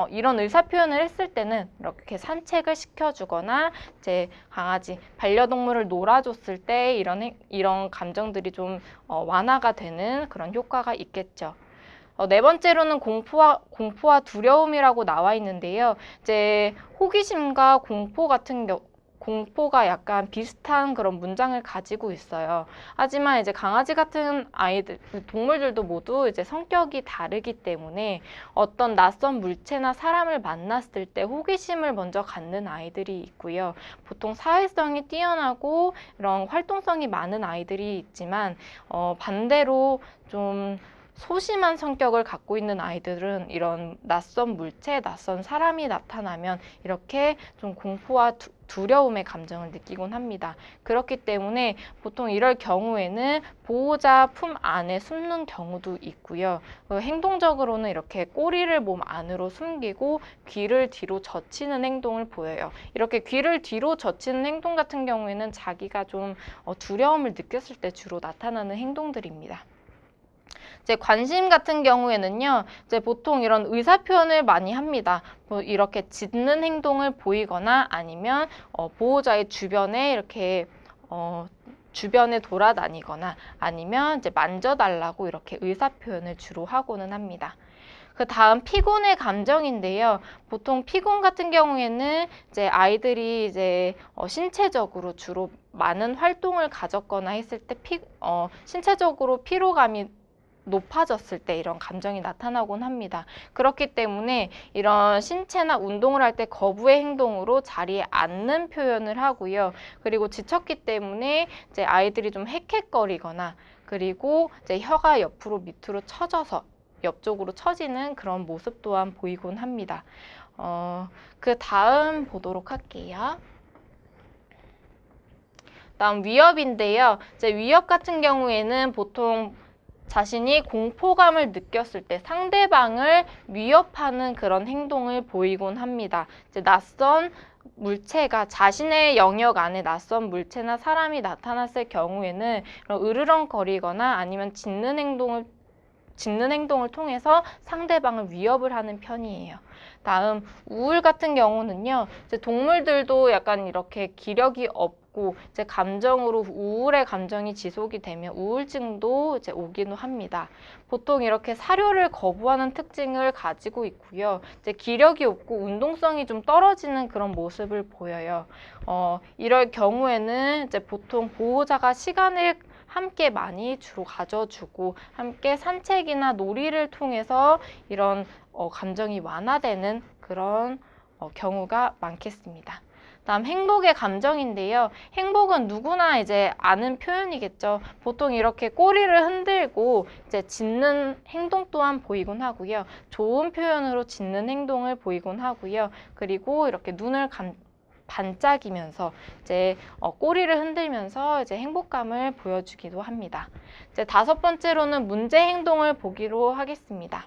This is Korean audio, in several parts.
이런 의사 표현을 했을 때는 이렇게 산책을 시켜주거나 이제 강아지, 반려동물을 놀아줬을 때 이런 감정들이 좀 완화가 되는 그런 효과가 있겠죠. 네 번째로는 공포와 두려움이라고 나와 있는데요. 이제 호기심과 공포가 약간 비슷한 그런 문장을 가지고 있어요. 하지만 이제 강아지 같은 동물들도 모두 이제 성격이 다르기 때문에 어떤 낯선 물체나 사람을 만났을 때 호기심을 먼저 갖는 아이들이 있고요. 보통 사회성이 뛰어나고 이런 활동성이 많은 아이들이 있지만 반대로 좀 소심한 성격을 갖고 있는 아이들은 이런 낯선 물체, 낯선 사람이 나타나면 이렇게 좀 공포와 두려움의 감정을 느끼곤 합니다. 그렇기 때문에 보통 이럴 경우에는 보호자 품 안에 숨는 경우도 있고요. 행동적으로는 이렇게 꼬리를 몸 안으로 숨기고 귀를 뒤로 젖히는 행동을 보여요. 이렇게 귀를 뒤로 젖히는 행동 같은 경우에는 자기가 좀 두려움을 느꼈을 때 주로 나타나는 행동들입니다. 이제 관심 같은 경우에는요, 이제 보통 이런 의사 표현을 많이 합니다. 뭐 이렇게 짖는 행동을 보이거나 아니면 보호자의 주변에 이렇게 주변에 돌아다니거나 아니면 이제 만져달라고 이렇게 의사 표현을 주로 하고는 합니다. 그 다음 피곤의 감정인데요. 보통 피곤 같은 경우에는 이제 아이들이 이제 신체적으로 주로 많은 활동을 가졌거나 했을 때 신체적으로 피로감이 높아졌을 때 이런 감정이 나타나곤 합니다. 그렇기 때문에 이런 신체나 운동을 할 때 거부의 행동으로 자리에 앉는 표현을 하고요. 그리고 지쳤기 때문에 이제 아이들이 좀 헥헥거리거나 그리고 이제 혀가 옆으로 밑으로 처져서 옆쪽으로 처지는 그런 모습 또한 보이곤 합니다. 그 다음 보도록 할게요. 다음 위협인데요. 이제 위협 같은 경우에는 보통 자신이 공포감을 느꼈을 때 상대방을 위협하는 그런 행동을 보이곤 합니다. 이제 낯선 물체가 자신의 영역 안에 낯선 물체나 사람이 나타났을 경우에는 으르렁거리거나 아니면 짖는 행동을 통해서 상대방을 위협을 하는 편이에요. 다음 우울 같은 경우는요. 이제 동물들도 약간 이렇게 기력이 없고 이제 감정으로 우울의 감정이 지속이 되면 우울증도 이제 오기도 합니다. 보통 이렇게 사료를 거부하는 특징을 가지고 있고요. 이제 기력이 없고 운동성이 좀 떨어지는 그런 모습을 보여요. 이럴 경우에는 이제 보통 보호자가 시간을 함께 많이 주로 가져주고 함께 산책이나 놀이를 통해서 이런 감정이 완화되는 그런 경우가 많겠습니다. 다음 행복의 감정인데요. 행복은 누구나 이제 아는 표현이겠죠. 보통 이렇게 꼬리를 흔들고 이제 짖는 행동 또한 보이곤 하고요. 좋은 표현으로 짖는 행동을 보이곤 하고요. 그리고 이렇게 눈을 반짝이면서 이제 꼬리를 흔들면서 이제 행복감을 보여주기도 합니다. 이제 다섯 번째로는 문제 행동을 보기로 하겠습니다.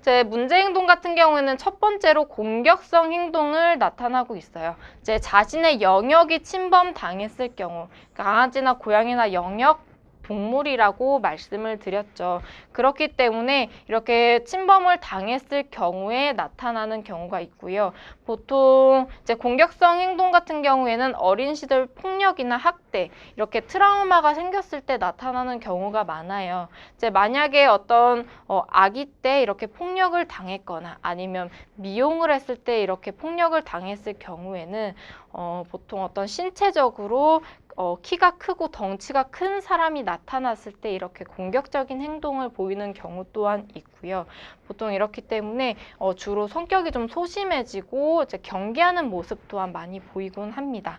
이제 문제 행동 같은 경우에는 첫 번째로 공격성 행동을 나타나고 있어요. 이제 자신의 영역이 침범당했을 경우, 강아지나 고양이나 영역 동물이라고 말씀을 드렸죠. 그렇기 때문에 이렇게 침범을 당했을 경우에 나타나는 경우가 있고요. 보통 이제 공격성 행동 같은 경우에는 어린 시절 폭력이나 학대, 이렇게 트라우마가 생겼을 때 나타나는 경우가 많아요. 이제 만약에 어떤 아기 때 이렇게 폭력을 당했거나 아니면 미용을 했을 때 이렇게 폭력을 당했을 경우에는 보통 어떤 신체적으로 키가 크고 덩치가 큰 사람이 나타났을 때 이렇게 공격적인 행동을 보이는 경우 또한 있고요. 보통 이렇기 때문에 주로 성격이 좀 소심해지고 이제 경계하는 모습 또한 많이 보이곤 합니다.